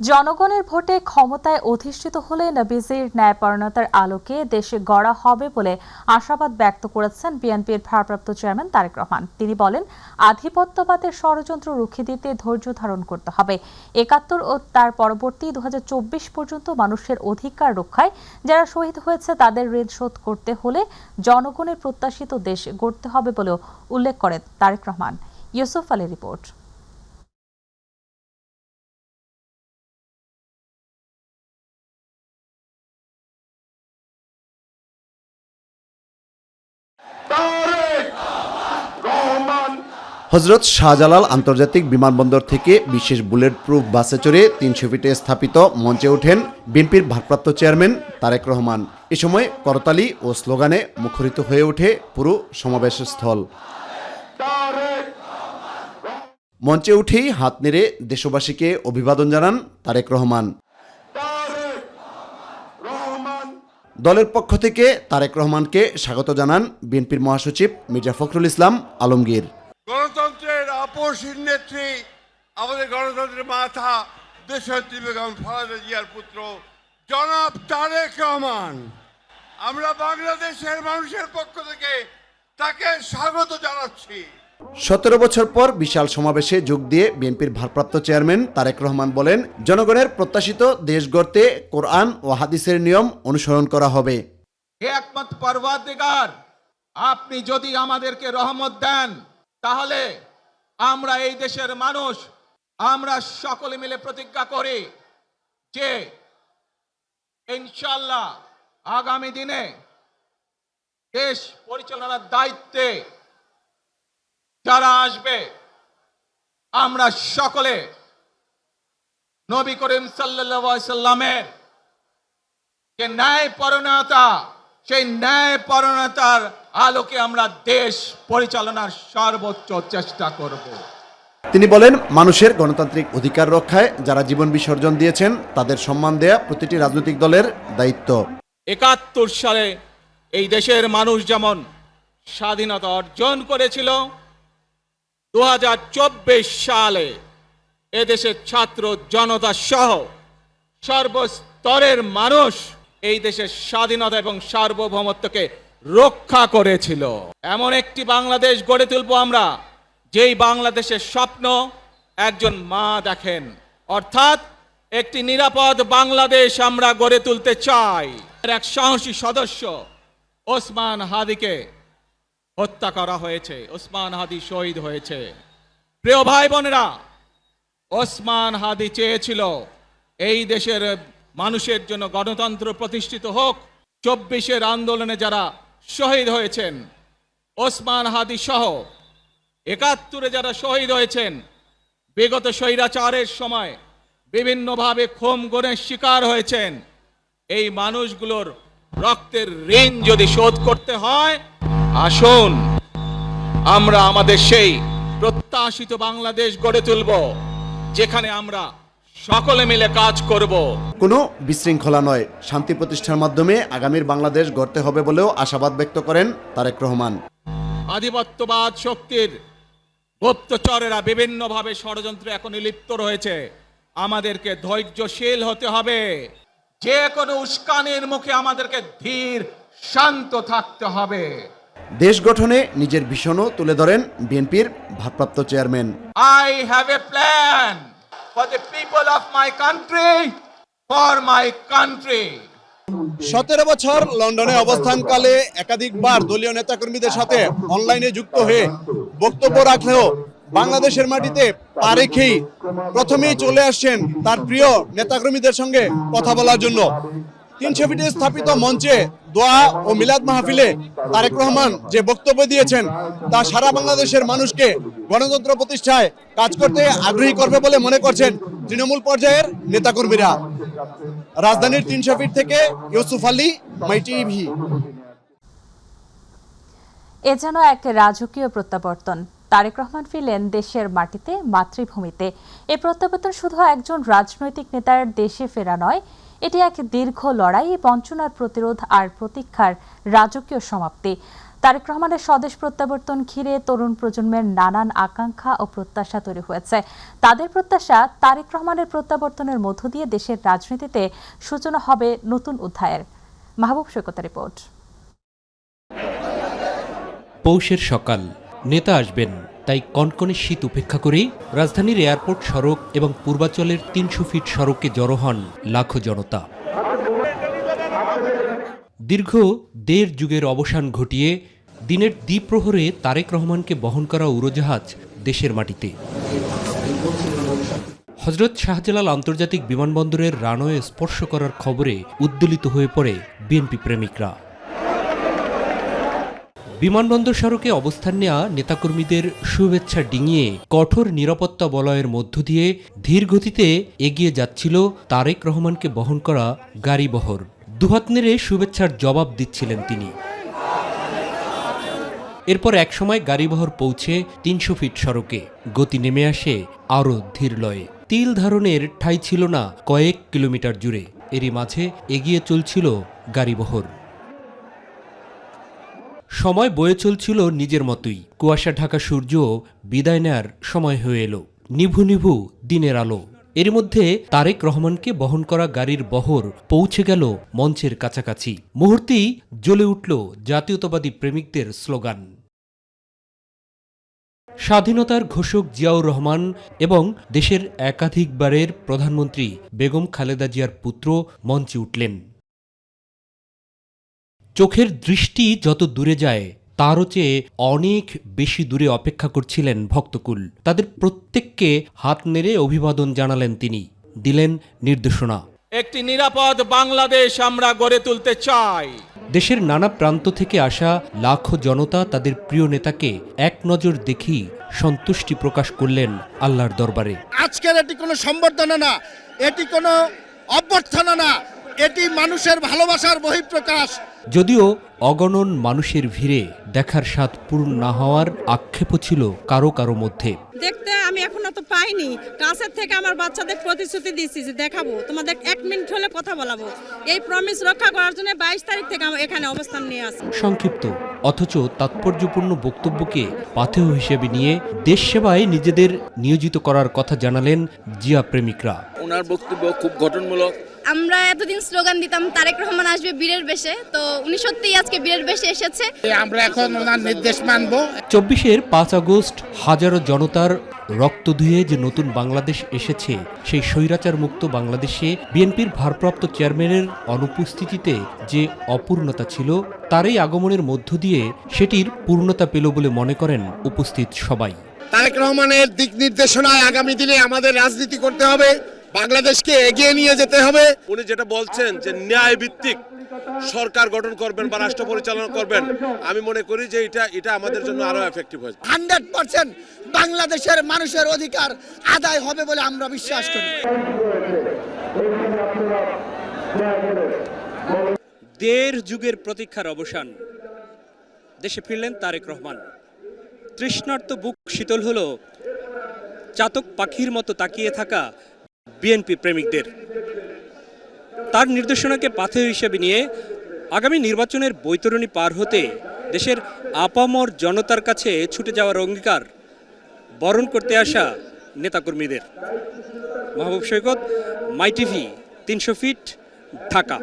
জনগণের ভোটে ক্ষমতায় অধিষ্ঠিত হলে নবীজির ন্যায়পরায়ণতার আলোকে দেশে গড়া হবে বলে আশাবাদ ব্যক্ত করেছেন বিএনপির ভারপ্রাপ্ত চেয়ারম্যান তারেক রহমান। তিনি বলেন, আধিপত্যবাদের ষড়যন্ত্র রুখে দিতে ধৈর্য ধারণ করতে হবে। ৭১ ও তার পরবর্তী ২০২৪ পর্যন্ত মানুষের অধিকার রক্ষায় যারা শহীদ হয়েছে তাদের ঋণ শোধ করতে হলে জনগণের প্রত্যাশিত দেশ গড়তে হবে বলেও উল্লেখ করেন তারেক রহমান। ইউসুফ আলী রিপোর্ট। হযরত শাহজালাল আন্তর্জাতিক বিমানবন্দর থেকে বিশেষ বুলেট প্রুফ বাসে চড়ে ৩০০ ফিটে স্থাপিত মঞ্চে ওঠেন বিএনপির ভারপ্রাপ্ত চেয়ারম্যান তারেক রহমান। এ সময় করতালি ও স্লোগানে মুখরিত হয়ে ওঠে পুরো সমাবেশ স্থল। মঞ্চে উঠেই হাত নেড়ে দেশবাসীকে অভিবাদন জানান তারেক রহমান। দলের পক্ষ থেকে তারেক রহমানকে স্বাগত জানান বিএনপির মহাসচিব মির্জা ফখরুল ইসলাম আলমগীর। গণতন্ত্রের আপসহীন নেত্রী, আমাদের গণতন্ত্রের মাথা, দেশনেত্রী বেগম খালেদা জিয়ার পুত্র জনাব তারেক রহমান, আমরা বাংলাদেশের মানুষের পক্ষ থেকে তাকে স্বাগত জানাচ্ছি। ১৭ বছর পর বিশাল সমাবেশে যোগ দিয়ে বিএনপির ভারপ্রাপ্ত চেয়ারম্যান তারেক রহমান বলেন, জনগণের প্রত্যাশিত দেশ গড়তে কোরআন ও হাদিসের নিয়ম অনুসরণ করা হবে। হে একমাত্র পরওয়ারদিগার, আপনি যদি আমাদেরকে রহমত দেন তাহলে আমরা এই দেশের মানুষ, আমরা সকলে মিলে প্রতিজ্ঞা করি যে ইনশাআল্লাহ আগামী দিনে দেশ পরিচালনার দায়িত্বে যারা আসবে, আমরা সকলে নবী করিম সাল্লাল্লাহু আলাইহি সাল্লামের যে ন্যায়পরায়ণতা, সেই ন্যায়পরায়ণতার আলোকে আমরা দেশ পরিচালনার সর্বোচ্চ চেষ্টা করব। তিনি বলেন, মানুষের গণতান্ত্রিক অধিকার রক্ষায় যারা জীবন বিসর্জন দিয়েছেন তাদের সম্মান দেয়া প্রতিটি রাজনৈতিক দলের দায়িত্ব। ৭১ সালে এই দেশের মানুষ যেমন স্বাধীনতা অর্জন করেছিল, ২০২৪ সালে এদেশের ছাত্র জনতা সহ সর্বস্তরের মানুষ এই দেশের স্বাধীনতা এবং সার্বভৌমত্বকে রক্ষা করেছিল। এমন একটি বাংলাদেশ গড়ে তুলব আমরা, যেই বাংলাদেশের স্বপ্ন একজন মা দেখেন, অর্থাৎ একটি নিরাপদ বাংলাদেশ আমরা গড়ে তুলতে চাই। এক সাহসী সদস্য ওসমান হাদিকে হত্যা করা হয়েছে, ওসমান হাদি শহীদ হয়েছে। প্রিয় ভাই বোনেরা, ওসমান হাদি চেয়েছিল এই দেশের মানুষের জন্য গণতন্ত্র প্রতিষ্ঠিত হোক। ২৪-এর আন্দোলনে যারা শহীদ হয়েছেন, ওসমান হাদি সহ ৭১-এ যারা শহীদ হয়েছেন, বিগত স্বৈরাচারের সময় বিভিন্নভাবে খুন-গুমের শিকার হয়েছেন, এই মানুষগুলোর রক্তের ঋণ যদি শোধ করতে হয়, আসুন আমরা আমাদের সেই প্রত্যাশিত বাংলাদেশ গড়ে তুলব, যেখানে আমরা সকলে মিলে কাজ করব। কোনো বিশৃঙ্খলা নয়, শান্তি প্রতিষ্ঠার মাধ্যমে আগামীর বাংলাদেশ গড়তে হবে বলেও আশাবাদ ব্যক্ত করেন তারেক রহমান। আধিপত্যবাদ শক্তির গুপ্তচরেরা বিভিন্নভাবে ষড়যন্ত্রে এখন লিপ্ত রয়েছে, আমাদেরকে ধৈর্যশীল হতে হবে। যে কোনো উস্কানির মুখে আমাদেরকে ধীর শান্ত থাকতে হবে। দেশ গঠনে নিজের ভিশনও তুলে ধরেন বিএনপির ভারপ্রাপ্ত chairman. I have a plan for the people of my country, for my country. ১৭ বছর লন্ডনে অবস্থানকালে একাধিকবার দলীয় নেতাকর্মীদের সাথে অনলাইনে যুক্ত হয়ে বক্তব্য রাখলেও বাংলাদেশের মাটিতে পা রেখেই প্রথমেই চলে আসছেন তার প্রিয় নেতাকর্মীদের সঙ্গে কথা বলার জন্য। ৩০০ ফিটে স্থাপিত মঞ্চে দোয়া ও মিলাদ মাহফিলে তারেক রহমান যে বক্তব্য দিয়েছেন তা সারা বাংলাদেশের মানুষকে গণতন্ত্র প্রতিষ্ঠায় কাজ করতে আগ্রহী করবে বলে মনে করছেন তৃণমূল পর্যায়ের নেতাকর্মীরা। রাজধানীর ৩০০ ফিট থেকে ইউসুফ আলী, মাই টিভি। এ যেন এক রাজকীয় প্রত্যাবর্তন। তারেক রহমান ফিরলেন দেশের মাটিতে, মাতৃভূমিতে। এই প্রত্যাবর্তন শুধু একজন রাজনৈতিক নেতার দেশে ফেরা নয়, এটি এক দীর্ঘ লড়াই, বঞ্চনার প্রতিরোধ আর প্রতীক্ষার রাজকীয় সমাপ্তি। তারেক রহমানের স্বদেশ প্রত্যাবর্তন ঘিরে তরুণ প্রজন্মের নানান আকাঙ্ক্ষা ও প্রত্যাশা তৈরি হয়েছে। তাদের প্রত্যাশা, তারেক রহমানের প্রত্যাবর্তনের মধ্য দিয়ে দেশের রাজনীতিতে সূচনা হবে নতুন অধ্যায়ের। মাহবুব সৈকতের রিপোর্ট। পৌষের সকাল, নেতা আসবেন, তাই কনকনে শীত উপেক্ষা করেই রাজধানীর এয়ারপোর্ট সড়ক এবং পূর্বাঞ্চলের ৩০০ ফিট সড়কে জড়ো হন লাখো জনতা। দীর্ঘ দেড় যুগের অবসান ঘটিয়ে দিনের দ্বিপ্রহরে তারেক রহমানকে বহন করা উড়োজাহাজ দেশের মাটিতে। হযরত শাহজালাল আন্তর্জাতিক বিমানবন্দরের রানওয়ে স্পর্শ করার খবরে উদ্বেলিত হয়ে পড়ে বিএনপি প্রেমিকরা। বিমানবন্দর সড়কে অবস্থান নেওয়া নেতাকর্মীদের শুভেচ্ছা ডিঙিয়ে কঠোর নিরাপত্তা বলয়ের মধ্য দিয়ে ধীর গতিতে এগিয়ে যাচ্ছিল তারেক রহমানকে বহন করা গাড়িবহর। দুহাত নেড়ে শুভেচ্ছার জবাব দিচ্ছিলেন তিনি। এরপর একসময় গাড়িবহর পৌঁছে ৩০০ ফিট সড়কে গতি নেমে আসে আরও ধীর লয়ে। তিল ধারণের ঠাঁই ছিল না কয়েক কিলোমিটার জুড়ে। এরই মাঝে এগিয়ে চলছিল গাড়িবহর। সময় বয়ে চলছিল নিজের মতোই। কুয়াশা ঢাকা সূর্য বিদায় নেয়ার সময় হয়ে এলো। নিভু নিভু দিনের আলো। এর মধ্যে তারেক রহমানকে বহন করা গাড়ির বহর পৌঁছে গেল মঞ্চের কাছাকাছি। মুহূর্তেই জ্বলে উঠল জাতীয়তাবাদী প্রেমিকদের স্লোগান। স্বাধীনতার ঘোষক জিয়াউর রহমান এবং দেশের একাধিকবারের প্রধানমন্ত্রী বেগম খালেদা জিয়ার পুত্র মঞ্চে উঠলেন। চোখের দৃষ্টি যত দূরে যায় তারও চেয়ে অনেক বেশি দূরে অপেক্ষা করছিলেন ভক্তকুল। তাদের প্রত্যেককে হাত নেড়ে অভিবাদন জানালেন তিনি, দিলেন নির্দেশনা। একটি নিরাপদ বাংলাদেশ আমরা গড়ে তুলতে চাই। দেশের নানা প্রান্ত থেকে আসা লাখো জনতা তাদের প্রিয় নেতাকে এক নজর দেখেই সন্তুষ্টি প্রকাশ করলেন আল্লাহর দরবারে। আজকের এটি কোনো সম্বর্ধনা না, এটি কোনো অভ্যর্থনা না, এটি মানুষের ভালোবাসার বহিঃপ্রকাশ। যদিও অগণন মানুষের ভিড়ে দেখার স্বাদ পূর্ণ না হওয়ার আক্ষেপও ছিল কারো কারো মধ্যে। দেখতে আমি এখনো তো পাইনি, কাছের থেকে আমার বাচ্চাদের প্রতিশ্রুতি দিচ্ছি যে দেখাবো, তোমাদের 1 মিনিট হলে কথা বলাবো। এই প্রমিস রক্ষা করার জন্য 22 তারিখ থেকে আমরা এখানে অবস্থান নিয়ে আসি। সংক্ষিপ্ত অথচ তাৎপর্যপূর্ণ বক্তব্যকে পাথেয় হিসেবে নিয়ে দেশ সেবায় নিজেদের নিয়োজিত করার কথা জানালেন জিয়া প্রেমিকরা। ওনার বক্তব্য খুব গঠনমূলক। আমরা এতদিন স্লোগান দিতাম তারেক রহমান আসবে বীরের বেশে, তো উনি সত্যিই আজকে বীরের বেশে এসেছে। আমরা এখন ওনার নির্দেশ মানব। 24-এর 5 আগস্ট হাজারো জনতার রক্ত ধুয়ে যে নতুন বাংলাদেশ এসেছে, সেই স্বৈরাচার মুক্ত বাংলাদেশে বিএনপির ভারপ্রাপ্ত চেয়ারম্যানের অনুপস্থিতিতে যে অপূর্ণতা ছিল, তারই আগমনের মধ্য দিয়ে সেটির পূর্ণতা পেল বলে মনে করেন উপস্থিত সবাই। তারেক রহমানের দিক নির্দেশনায় আগামী দিনে আমাদের রাজনীতি করতে হবে, বাংলাদেশকে এগিয়ে নিয়ে যেতে হবে। উনি যেটা বলছেন যে ন্যায় ভিত্তিক সরকার গঠন করবেন বা রাষ্ট্র পরিচালনা করবেন, আমি মনে করি যে এটা আমাদের জন্য আরো এফেক্টিভ হবে। 100% বাংলাদেশের মানুষের অধিকার আদায় হবে বলে আমরা বিশ্বাস করি। দেড় যুগের প্রতীক্ষার অবসান, দেশে ফিরলেন তারেক রহমান। তৃষ্ণার্ত বুক শীতল হলো চাতক পাখির মতো তাকিয়ে থাকা বিএনপি প্রেমিকদের। তার নির্দেশনাকে পাথেয় হিসেবে নিয়ে আগামী নির্বাচনের বৈতরণী পার হতে দেশের আপামর জনতার কাছে ছুটে যাওয়ার অঙ্গীকার বরণ করতে আসা নেতাকর্মীদের। মাহবুব সৈকত, মাই টিভি, 300 ফিট, ঢাকা।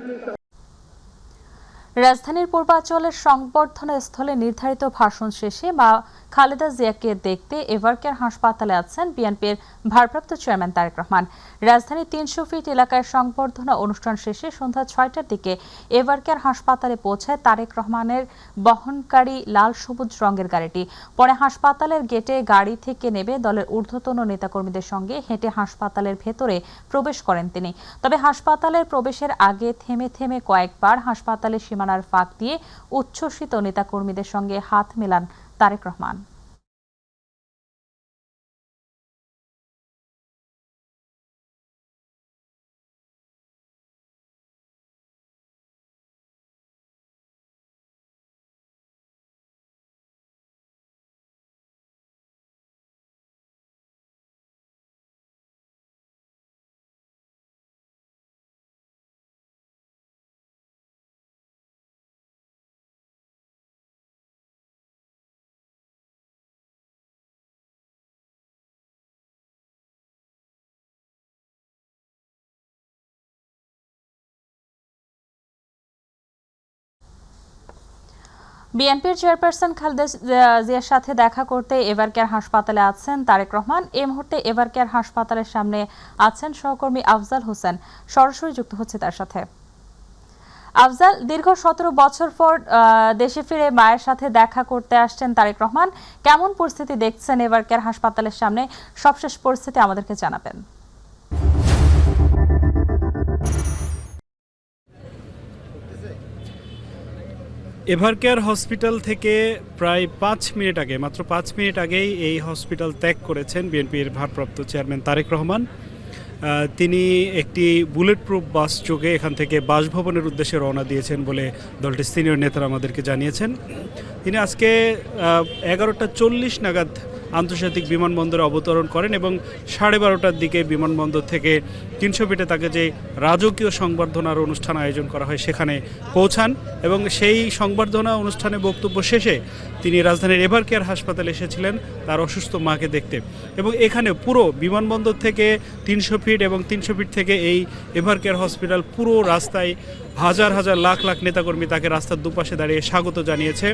রাজধানীর পূর্বাঞ্চলের সংবর্ধনা স্থলে নির্ধারিত ভাষণ শেষে মা খালেদা জিয়াকে দেখতে এভারকেয়ার হাসপাতালে আছেন বিএনপির ভারপ্রাপ্ত চেয়ারম্যান তারেক রহমান। রাজধানীর 300 ফিট এলাকায় সংবর্ধনা অনুষ্ঠান শেষে সন্ধ্যা 6টার দিকে এভারকেয়ার হাসপাতালে পৌঁছায় তারেক রহমানের বহনকারী লাল সবুজ রঙের গাড়িটি। পরে হাসপাতালের গেটে গাড়ি থেকে নেমে দলের ঊর্ধ্বতন নেতাকর্মীদের সঙ্গে হেঁটে হাসপাতালের ভেতরে প্রবেশ করেন তিনি। তবে হাসপাতালের প্রবেশের আগে থেমে থেমে কয়েকবার হাসপাতালের সীমানার ফাঁক দিয়ে উচ্ছ্বসিত নেতাকর্মীদের সঙ্গে হাত মেলান তারেক রহমান। বিএনপির চেয়ারপারসন খালেদা জিয়ার সাথে দেখা করতে এভারকেয়ার হাসপাতালে আছেন তারেক রহমান। এই মুহূর্তে এভারকেয়ার হাসপাতালের সামনে আছেন সহকর্মী আফজাল হোসেন, সরাসরি যুক্ত হচ্ছে তার সাথে। আফজাল, দীর্ঘ 17 বছর পর দেশে ফিরে মায়ের সাথে দেখা করতে আসছেন তারেক রহমান। কেমন পরিস্থিতি দেখছেন এভারকেয়ার হাসপাতালের সামনে? সবশেষ পরিস্থিতি আমাদেরকে জানাবেন। এভারকেয়ার হসপিটাল থেকে প্রায় 5 মিনিট আগে, মাত্র 5 মিনিট আগেই এই হসপিটাল ত্যাগ করেছেন বিএনপির ভারপ্রাপ্ত চেয়ারম্যান তারেক রহমান। তিনি একটি বুলেট প্রুফ বাস যোগে এখান থেকে বাসভবনের উদ্দেশ্যে রওনা দিয়েছেন বলে দলটির সিনিয়র নেতারা আমাদেরকে জানিয়েছেন। তিনি আজকে 11:40 নাগাদ আন্তর্জাতিক বিমানবন্দরে অবতরণ করেন এবং 12:30টার দিকে বিমানবন্দর থেকে 300 ফিটে তাকে যে রাজকীয় সংবর্ধনার অনুষ্ঠান আয়োজন করা হয় সেখানে পৌঁছান এবং সেই সংবর্ধনা অনুষ্ঠানে বক্তব্য শেষে তিনি রাজধানীর এভারকেয়ার হাসপাতালে এসেছিলেন তার অসুস্থ মাকে দেখতে। এবং এখানে পুরো বিমানবন্দর থেকে 300 ফিট এবং 300 ফিট থেকে এই এভারকেয়ার হসপিটাল পুরো রাস্তায় হাজার হাজার লাখ লাখ নেতাকর্মী তাকে রাস্তার দুপাশে দাঁড়িয়ে স্বাগত জানিয়েছে।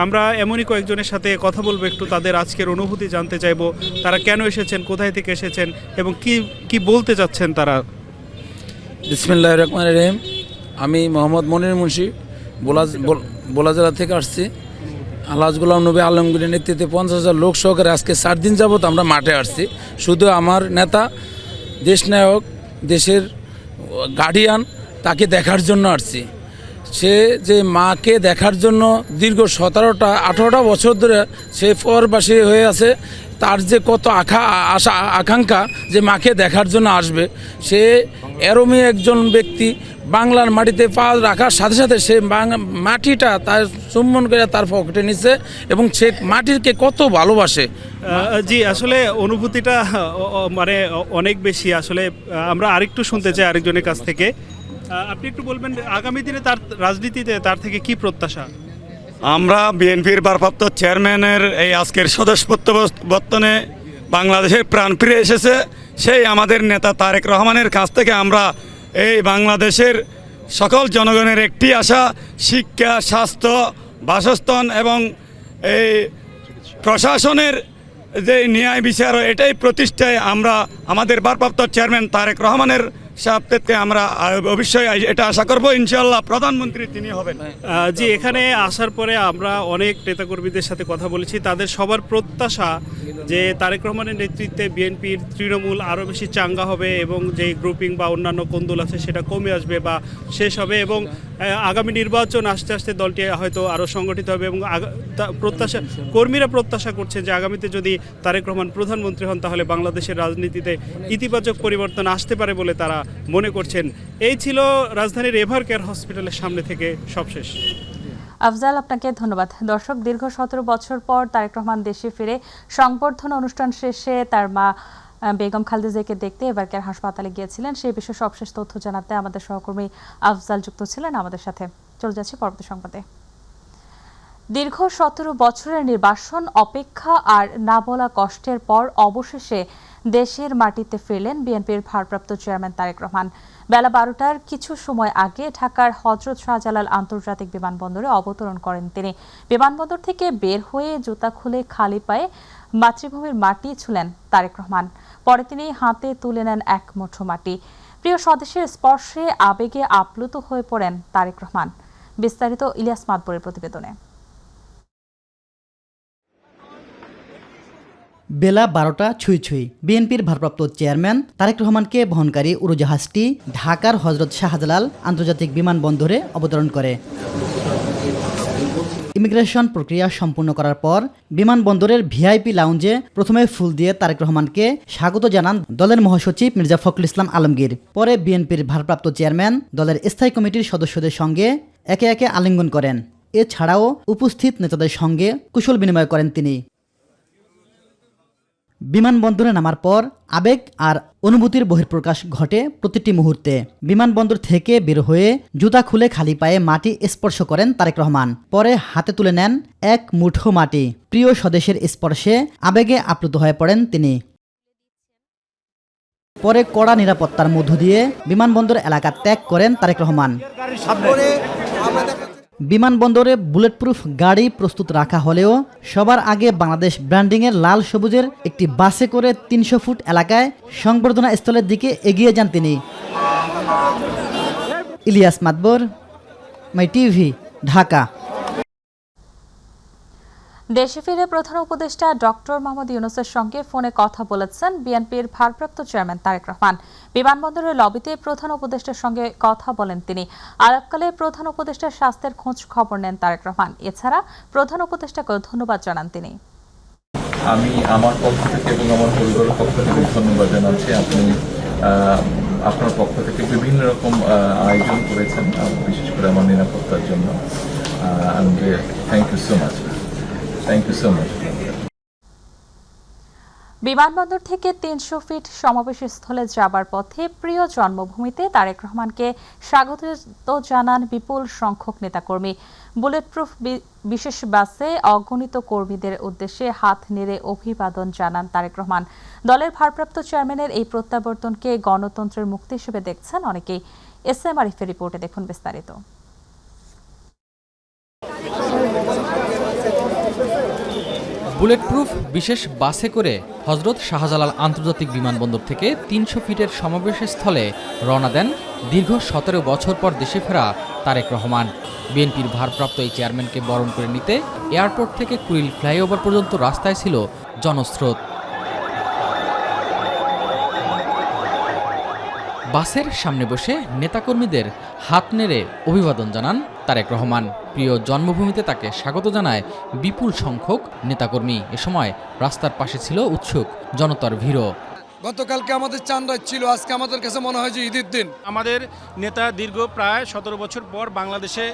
আমরা এমনই কয়েকজনের সাথে কথা বলবো, একটু তাদের আজকের অনুভূতি জানতে চাইবো, তারা কেন এসেছেন, কোথায় থেকে এসেছেন এবং কি বলতে চাচ্ছেন তারা। বিসমিল্লাহির রহমানির রহিম। আমি মোহাম্মদ মনির মুন্সি বোলা জেলা থেকে আসছি। আলহাজ গোলাম নবী আলমগীরের নেতৃত্বে 50,000 লোক সহকারে আজকে 4 দিন যাবত আমরা মাঠে আসছি। শুধু আমার নেতা, দেশনায়ক, দেশের গার্ডিয়ান, তাকে দেখার জন্য আসছি। সে যে মাকে দেখার জন্য দীর্ঘ 17-18টা বছর ধরে সে পরবাসী হয়ে আছে, তার যে কত আশা আকাঙ্ক্ষা যে মাকে দেখার জন্য আসবে, সে এরমই একজন ব্যক্তি। বাংলার মাটিতে পা রাখার সাথে সাথে সে মাটিটা তার চুম্বন করে তার পকেটে নিচ্ছে এবং সে মাটিকে কত ভালোবাসে। জি, আসলে অনুভূতিটা মানে অনেক বেশি। আসলে আমরা আরেকটু শুনতে চাই আরেকজনের কাছ থেকে। আপনি একটু বলবেন আগামী দিনে তার রাজনীতিতে তার থেকে কি প্রত্যাশা? আমরা বিএনপির ভারপ্রাপ্ত চেয়ারম্যানের এই আজকের সদস্য প্রত্যাবর্তনে বাংলাদেশের প্রাণ ফিরে এসেছে। সেই আমাদের নেতা তারেক রহমানের কাছ থেকে আমরা এই বাংলাদেশের সকল জনগণের একটি আশা, শিক্ষা, স্বাস্থ্য, বাসস্থান এবং এই প্রশাসনের যে ন্যায় বিচার, এটাই প্রতিষ্ঠায় আমরা আমাদের ভারপ্রাপ্ত চেয়ারম্যান তারেক রহমানের সাথে আমরা অবশ্যই এটা আশা করব, ইনশাআল্লাহ প্রধানমন্ত্রী তিনি হবেন। জি, এখানে আসার পরে আমরা অনেক নেতাকর্মীদের সাথে কথা বলেছি। তাদের সবার প্রত্যাশা যে তারেক রহমানের নেতৃত্বে বিএনপির তৃণমূল আরও বেশি চাঙ্গা হবে এবং যে গ্রুপিং বা অন্যান্য কোন্দল আছে সেটা কমে আসবে বা শেষ হবে এবং আগামী নির্বাচন আস্তে আস্তে দলটি হয়তো আরও সংগঠিত হবে এবং প্রত্যাশা কর্মীরা প্রত্যাশা করছে যে আগামীতে যদি তারেক রহমান প্রধানমন্ত্রী হন তাহলে বাংলাদেশের রাজনীতিতে ইতিবাচক পরিবর্তন আসতে পারে বলে তারা মনে করছেন। এই ছিল রাজধানীর এভারকেয়ার হসপিটালের সামনে থেকে সবশেষ। আফজাল, আপনাকে ধন্যবাদ। দর্শক, দীর্ঘ 17 বছর পর তারেক রহমান দেশে ফিরে সংবর্ধনা অনুষ্ঠান শেষে তার মা বেগম খালেদা জিয়াকে দেখতে এভারকেয়ার হাসপাতালে গিয়েছিলেন। সেই বিষয়ে সবশেষ তথ্য জানাতে আমাদের সহকর্মী আফজাল যুক্ত ছিলেন আমাদের সাথে। চলে যাচ্ছি পরবর্তী সংবাদে। দীর্ঘ 17 বছরের নির্বাসন অপেক্ষা আর না বলা কষ্টের পর অবশেষে দেশের মাটিতে ফিরলেন বিএনপির ভারপ্রাপ্ত চেয়ারম্যান তারেক রহমান। বেলা 12টার কিছু সময় আগে ঢাকার হযরত শাহজালাল আন্তর্জাতিক বিমানবন্দরে অবতরণ করেন তিনি। বিমানবন্দর থেকে বের হয়ে জুতা খুলে খালি পায়ে মাতৃভূমির মাটি ছুঁলেন তারেক রহমান। পরে তিনি হাতে তুলে নেন এক মুঠো মাটি। প্রিয় স্বদেশের স্পর্শে আবেগে আপ্লুত হয়ে পড়েন তারেক রহমান। বিস্তারিত ইলিয়াস মাতবরের প্রতিবেদনে। বেলা 12টা ছুঁই বিএনপির ভারপ্রাপ্ত চেয়ারম্যান তারেক রহমানকে বহনকারী উড়োজাহাজটি ঢাকার হযরত শাহজালাল আন্তর্জাতিক বিমানবন্দরে অবতরণ করে। ইমিগ্রেশন প্রক্রিয়া সম্পূর্ণ করার পর বিমানবন্দরের ভিআইপি লাউঞ্জে প্রথমে ফুল দিয়ে তারেক রহমানকে স্বাগত জানান দলের মহাসচিব মির্জা ফখরুল ইসলাম আলমগীর। পরে বিএনপির ভারপ্রাপ্ত চেয়ারম্যান দলের স্থায়ী কমিটির সদস্যদের সঙ্গে একে একে আলিঙ্গন করেন। এছাড়াও উপস্থিত নেতাদের সঙ্গে কুশল বিনিময় করেন তিনি। বিমানবন্দরে নামার পর আবেগ আর অনুভূতির বহিঃপ্রকাশ ঘটে প্রতিটি মুহূর্তে। বিমানবন্দর থেকে বের হয়ে জুতা খুলে খালি পায়ে মাটি স্পর্শ করেন তারেক রহমান। পরে হাতে তুলে নেন এক মুঠো মাটি। প্রিয় স্বদেশের স্পর্শে আবেগে আপ্লুত হয়ে পড়েন তিনি। পরে কড়া নিরাপত্তার মধ্য দিয়ে বিমানবন্দর এলাকা ত্যাগ করেন তারেক রহমান। বিমানবন্দরে বুলেটপ্রুফ গাড়ি প্রস্তুত রাখা হলেও সবার আগে বাংলাদেশ ব্র্যান্ডিংয়ের লাল সবুজের একটি বাসে করে 300 ফুট এলাকায় সংবর্ধনা স্থলের দিকে এগিয়ে যান তিনি। ইলিয়াস মাতবর, মাই টিভি, ঢাকা। দেশে ফিরে প্রধান উপদেষ্টা ডক্টর মোহাম্মদ ইউনূসের সঙ্গে ফোনে কথা বলেছেন বিএনপির ভারপ্রাপ্ত চেয়ারম্যান তারেক রহমান। বিমানবন্দরের লবিতে প্রধান উপদেষ্টার সঙ্গে কথা বলেন তিনি। আলাপকালে প্রধান উপদেষ্টার স্বাস্থ্যের খোঁজ খবর নেন তারেক রহমান। এছাড়া প্রধান উপদেষ্টাকে ধন্যবাদ জানান তিনি। আমি আমার পক্ষ থেকে এবং আমার পরিবারের পক্ষ থেকে ধন্যবাদ জানাচ্ছি। আপনি আপনার পক্ষ থেকে বিভিন্ন রকম আয়োজন করেছেন, বিশেষ করে আমার নিরাপত্তার জন্য। Thank you so much. Thank you so much. বিমানবন্দর থেকে 300 ফিট সমাবেশ স্থলে যাবার পথে প্রিয় জন্মভূমিতে তারেক রহমানকে স্বাগত জানান বিপুল সংখ্যক নেতাকর্মী। বুলেটপ্রুফ বিশেষ বাসে অগণিত কর্মীদের উদ্দেশ্যে হাত নেড়ে অভিবাদন জানান তারেক রহমান। দলের ভারপ্রাপ্ত চেয়ারম্যানের এই প্রত্যাবর্তনকে গণতন্ত্রের মুক্তি হিসেবে দেখছেন অনেকেই। এসএম আরিফের রিপোর্টে দেখুন বিস্তারিত। বুলেটপ্রুফ বিশেষ বাসে করে হজরত শাহজালাল আন্তর্জাতিক বিমানবন্দর থেকে 300 ফিটের সমাবেশ স্থলে রওনা দেন দীর্ঘ 17 বছর পর দেশে ফেরা তারেক রহমান। বিএনপির ভারপ্রাপ্ত এই চেয়ারম্যানকে বরণ করে নিতে এয়ারপোর্ট থেকে কুড়িল ফ্লাইওভার পর্যন্ত রাস্তায় ছিল জনস্রোত। বাসের সামনে বসে নেতাকর্মীদের হাত নেড়ে অভিবাদন জানান তারেক রহমান। প্রিয় জন্মভূমিতে তাকে স্বাগত জানায় বিপুল সংখ্যক নেতাকর্মী। এ সময় রাস্তার পাশে ছিল উৎসুক জনতার ভিড়। গতকালকে আমাদের চাঁদ রাত ছিল, আজকে আমাদের কাছে মনে হয় যে ঈদের দিন। আমাদের নেতা দীর্ঘ প্রায় 17 বছর পর বাংলাদেশে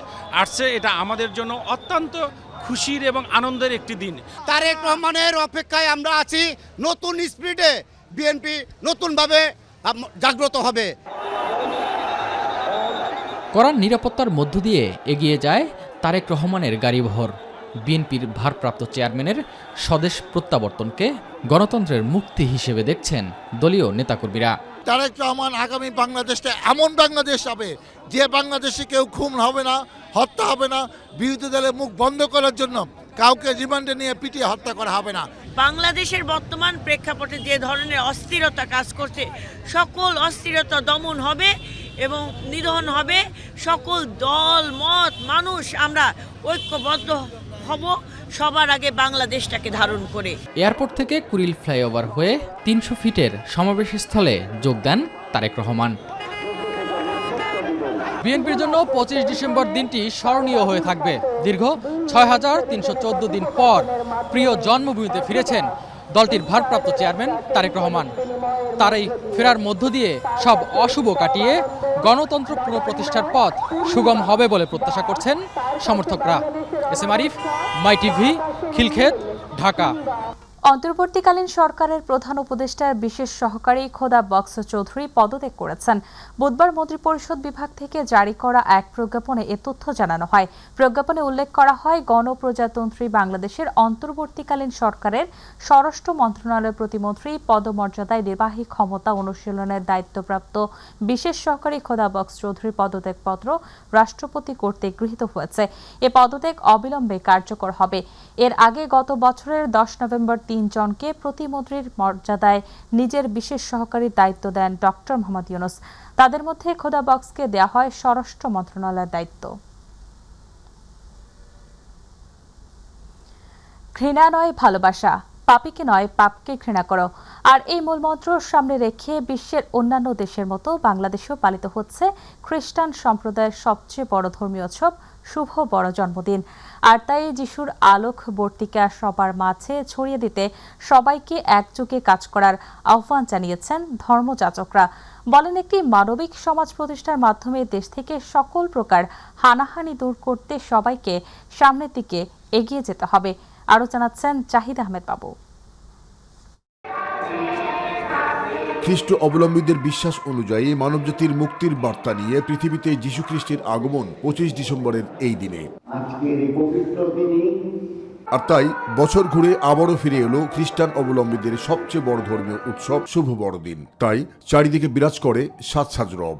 আসছে, এটা আমাদের জন্য অত্যন্ত খুশির এবং আনন্দের একটি দিন। তারেক রহমানের অপেক্ষায় আমরা আছি। নতুন স্পিরিটে বিএনপি নতুনভাবে জাগ্রত হবে। কড়া নিরাপত্তার মধ্য দিয়ে এগিয়ে যায় তারেক রহমানের গাড়িবহর। বিএনপির ভারপ্রাপ্ত চেয়ারম্যানের স্বদেশ প্রত্যাবর্তনকে গণতন্ত্রের মুক্তি হিসেবে দেখছেন দলীয় নেতাকর্মীরা। তারেক রহমান আগামী বাংলাদেশটা এমন বাংলাদেশ হবে যে বাংলাদেশে কেউ খুন হবে না, হত্যা হবে না, বিরোধী দলের মুখ বন্ধ করার জন্য কাউকে রিমান্ডে নিয়ে পিটিয়ে হত্যা করা হবে না। বাংলাদেশের বর্তমান প্রেক্ষাপটে যে ধরনের অস্থিরতা কাজ করছে, সকল অস্থিরতা দমন হবে এবং নিধন হবে। সকল দল মত মানুষ আমরা ঐক্যবদ্ধ হব সবার আগে বাংলাদেশটাকে ধারণ করে। এয়ারপোর্ট থেকে কুড়িল ফ্লাইওভার হয়ে 300 ফিটের সমাবেশ স্থলে যোগ দেন তারেক রহমান। বিএনপির জন্য 25 ডিসেম্বর দিনটি স্মরণীয় হয়ে থাকবে। দীর্ঘ 6314 দিন পর প্রিয় জন্মভূমিতে ফিরেছেন দলটির ভারপ্রাপ্ত চেয়ারম্যান তারেক রহমান। তার এই ফেরার মধ্য দিয়ে সব অশুভ কাটিয়ে গণতন্ত্র পুনঃপ্রতিষ্ঠার পথ সুগম হবে বলে প্রত্যাশা করছেন সমর্থকরা। এসএম আরিফ, মাই টিভি, খিলক্ষেত, ঢাকা। অন্তর্বর্তীকালীন সরকারের প্রধান উপদেষ্টার বিশেষ সহকারী খোদা বক্স চৌধুরী পদত্যাগ করেছেন। বুধবার মন্ত্রিপরিষদ বিভাগ থেকে জারি করা এক প্রজ্ঞাপনে এ তথ্য জানানো হয়। প্রজ্ঞাপনে উল্লেখ করা হয়, গণপ্রজাতন্ত্রী বাংলাদেশের অন্তর্বর্তীকালীন সরকারের স্বরাষ্ট্র মন্ত্রণালয়ের প্রতিমন্ত্রী পদমর্যাদায় নির্বাহী ক্ষমতা অনুশীলনের দায়িত্বপ্রাপ্ত বিশেষ সহকারী খোদা বক্স চৌধুরীর পদত্যাগপত্র রাষ্ট্রপতি কর্তৃক গৃহীত হয়েছে। এ পদত্যাগ অবিলম্বে কার্যকর হবে। এর আগে গত বছরের 10 নভেম্বর 3 জনকে প্রতিমন্ত্রীর মর্যাদায় নিজের বিশেষ সহকারী দায়িত্ব দেন ডক্টর মোহাম্মদ ইউনূস। তাদের মধ্যে খোদা বক্সকে দেয়া হয় স্বরাষ্ট্র মন্ত্রণালয়ের দায়িত্ব। ঘৃণা নয় ভালোবাসা, পাপীকে নয় পাপকে ঘৃণা করো। আর এই মূলমন্ত্র সামনে রেখে বিশ্বের অন্যান্য দেশের মতো বাংলাদেশেও পালিত হচ্ছে খ্রিস্টান সম্প্রদায়ের সবচেয়ে বড় ধর্মীয় উৎসব শুভ বড় জন্মদিন। আর তাই যিশুর আলোক বর্তিকা সবার মাঝে ছড়িয়ে দিতে সবাইকে একযোগে কাজ করার আহ্বান জানিয়েছেন ধর্মযাজকরা। বলেন, একটি মানবিক সমাজ প্রতিষ্ঠার মাধ্যমে দেশ থেকে সকল প্রকার হানাহানি দূর করতে সবাইকে সামনের দিকে এগিয়ে যেতে হবে। আরও জানাচ্ছেন জাহিদ আহমেদ বাবু। খ্রিস্ট অবলম্বীদের বিশ্বাস অনুযায়ী মানবজাতির মুক্তির বার্তা নিয়ে পৃথিবীতে যীশু খ্রিস্টের আগমন 25 ডিসেম্বরের এই দিনে। আর তাই বছর ঘুরে আবারও ফিরে এলো খ্রিস্টান অবলম্বীদের সবচেয়ে বড় ধর্মীয় উৎসব শুভ বড়দিন। তাই চারিদিকে বিরাজ করে সাজ রব।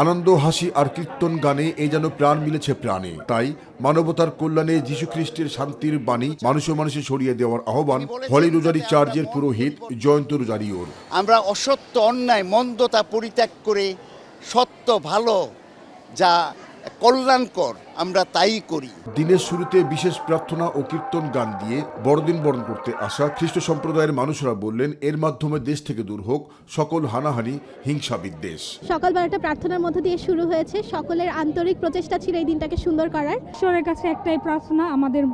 আনন্দ, হাসি আর কীর্তন গানে এ যেন প্রাণ মিলেছে প্রাণে। তাই মানবতার কল্যাণে যীশু খ্রিস্টের শান্তির বাণী মানুষে মানুষে ছড়িয়ে দেওয়ার আহ্বান হলি রোজারি চার্চের পুরোহিত জয়ন্ত রোজারিওর। আমরা অসত্য, অন্যায়, মন্দতা পরিত্যাগ করে সত্য, ভালো, যা কল্যাণকর আমরা তাই করি। দিনের শুরুতে বিশেষ প্রার্থনা ও কীর্তন গান দিয়ে বড়দিন বরণ করতে আসা খ্রিস্ট সম্প্রদায়ের মানুষরা বললেন, এর মাধ্যমে দেশ থেকে দূর হোক সকল হানাহানি, হিংসা, বিদ্বেষ। সকালবেলাটা প্রার্থনার মধ্য দিয়ে শুরু হয়েছে। সকলের আন্তরিক প্রচেষ্টা ছিল এই দিনটাকে সুন্দর করার। ঈশ্বরের কাছে একটাই প্রার্থনা, আমাদের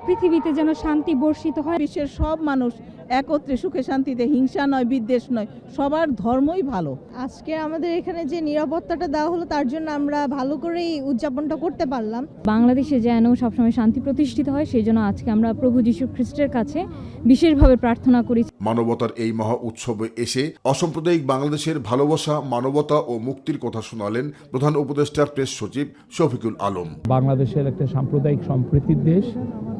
পৃথিবীতে যেন শান্তি বর্ষিত হয়। বিশ্বের সব মানুষ একত্রে সুখে শান্তিতে, হিংসা নয়, বিদ্বেষ নয়, সবার ধর্মই ভালো। আজকে আমাদের এখানে যে নিরাপত্তাটা দেওয়া হলো তার জন্য আমরা ভালো করেই উদযাপনটা করতে পারলাম। বাংলাদেশে যেন সবসময় শান্তি প্রতিষ্ঠিত হয়, সেই জন্য আজকে আমরা প্রভু যীশু খ্রিস্টের কাছে বিশেষভাবে প্রার্থনা করি। মানবতার এই মহা উৎসবে এসে অসাম্প্রদায়িক বাংলাদেশের ভালোবাসা, মানবতা ও মুক্তির কথা শোনালেন প্রধান উপদেষ্টার প্রেস সচিব শফিকুল আলম। বাংলাদেশের একটা সাম্প্রদায়িক সম্প্রীতির দেশ।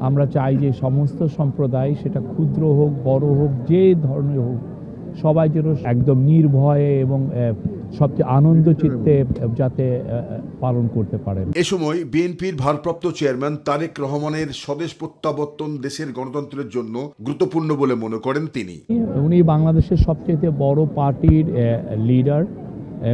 আমরা চাই যে সমস্ত সম্প্রদায়, সেটা ক্ষুদ্র হোক, বড় হোক, যে ধরনের হোক, সবাই যেন একদম নির্ভয়ে এবং সবচেয়ে আনন্দ চিত্তে যাতে পালন করতে পারেন। এ সময় বিএনপির ভারপ্রাপ্ত চেয়ারম্যান তারেক রহমানের স্বদেশ প্রত্যাবর্তন দেশের গণতন্ত্রের জন্য গুরুত্বপূর্ণ বলে মনে করেন তিনি। উনি বাংলাদেশের সবচেয়ে বড় পার্টির লিডার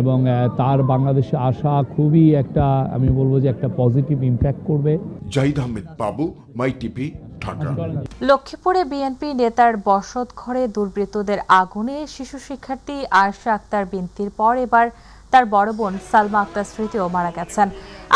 এবং তার বাংলাদেশে আসা খুবই একটা, আমি বলবো যে একটা পজিটিভ ইম্প্যাক্ট করবে। জাহিদ আহমেদ বাবু, মাই টিভি, ঢাকা। লক্ষ্মীপুরে বিএনপি নেতার বসত ঘরে দুর্বৃত্তদের আগুনে শিশু শিক্ষার্থী আয়েশা আক্তার বিনতির পর এবার তার বড় বোন সালমা আক্তার স্মৃতিও মারা গেছেন।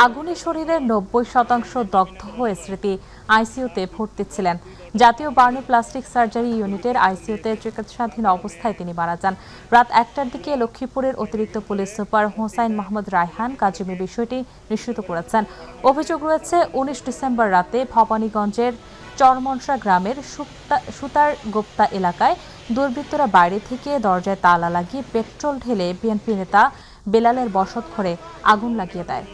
আগুনে শরীরের 90% দগ্ধ হয়ে স্মৃতি আইসিইউতে ভর্তি ছিলেন। জাতীয় বার্ন প্লাস্টিক সার্জারি ইউনিটের আইসিইউতে চিকিৎসাধীন অবস্থায় তিনি মারা যান। রাত 1টার দিকে লক্ষ্মীপুরের অতিরিক্ত পুলিশ সুপার হোসাইন মাহমুদ রায়হান কাজিমি বিষয়টি নিশ্চিত করেছেন। অভিযোগ রয়েছে 19 ডিসেম্বর রাতে ভবানীগঞ্জের চরমনসা গ্রামের সুতার গোপ্তা এলাকায় দুর্বৃত্তরা বাইরে থেকে দরজায় তালা লাগিয়ে পেট্রোল ঢেলে বিএনপি নেতা বেলালের বসত ঘরে আগুন লাগিয়ে দেয়।